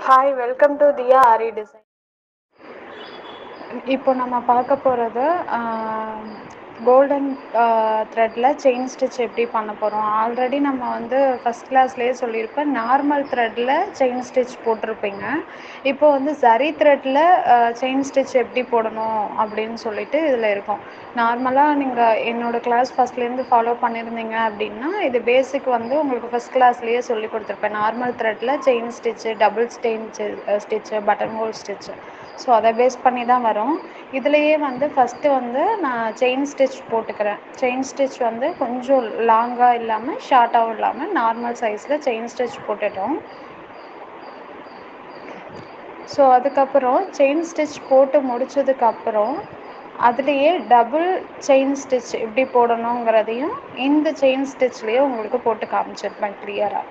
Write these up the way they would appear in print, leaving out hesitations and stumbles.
Hi, welcome to Diya Aari design. இப்போ நம்ம பார்க்க போகிறது கோல்டன் த்ரெட்டில் செயின் ஸ்டிச் எப்படி பண்ண போகிறோம். ஆல்ரெடி நம்ம வந்து ஃபஸ்ட் கிளாஸ்லேயே சொல்லியிருப்பேன், நார்மல் த்ரெட்டில் செயின் ஸ்டிச் போட்டிருப்பீங்க. இப்போ வந்து ஜரி த்ரெட்டில் செயின் ஸ்டிச் எப்படி போடணும் அப்படின்னு சொல்லிட்டு இதில் இருக்கும். நார்மலாக நீங்கள் என்னோடய கிளாஸ் ஃபஸ்ட்லேருந்து ஃபாலோ பண்ணியிருந்தீங்க அப்படின்னா, இது பேசிக் வந்து உங்களுக்கு ஃபஸ்ட் கிளாஸ்லேயே சொல்லி கொடுத்துருப்பேன். நார்மல் த்ரெட்டில் chain stitch, double chain stitch, button hole stitch. So அதை பேஸ் பண்ணி தான் வரும். இதுலேயே வந்து ஃபஸ்ட்டு வந்து நான் செயின் ஸ்டிச் போட்டுக்கிறேன். செயின் ஸ்டிச் வந்து கொஞ்சம் லாங்காக இல்லாமல் ஷார்ட்டாகவும் இல்லாமல் நார்மல் சைஸில் செயின் ஸ்டிச் போட்டுட்டோம். ஸோ அதுக்கப்புறம் செயின் ஸ்டிச் போட்டு முடித்ததுக்கப்புறம் அதுலேயே டபுள் செயின் ஸ்டிச் எப்படி போடணுங்கிறதையும் இந்த செயின் ஸ்டிச்லேயே உங்களுக்கு போட்டு காமிச்சிருப்பேன் கிளியராக.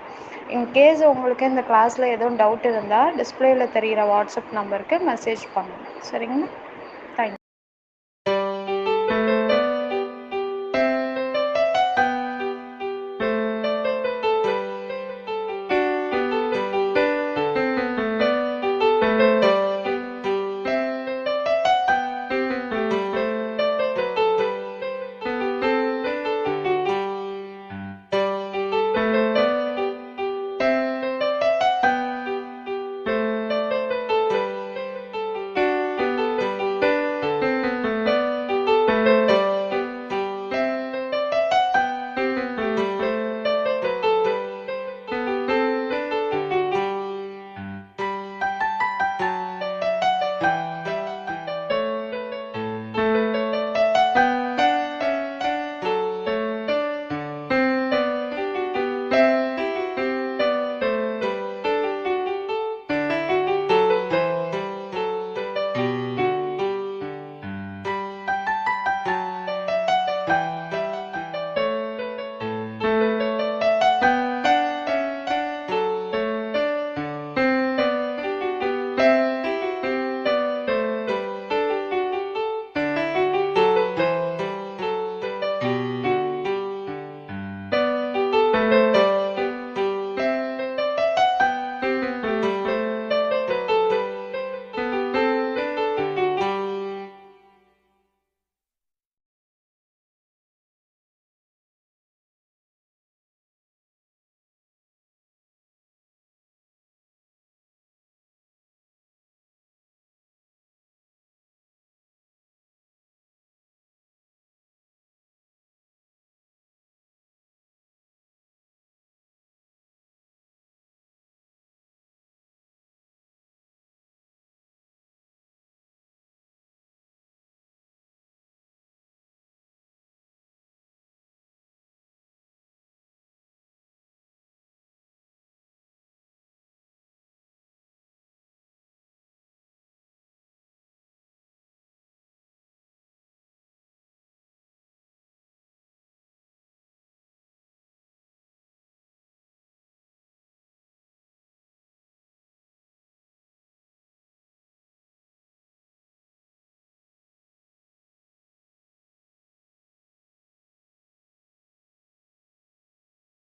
இன்கேஸ் உங்களுக்கு இந்த கிளாஸில் எதுவும் டவுட் இருந்தால் டிஸ்பிளேயில் தெரிகிற வாட்ஸ்அப் நம்பருக்கு மெசேஜ் பண்ணுங்கள். சரிங்களா?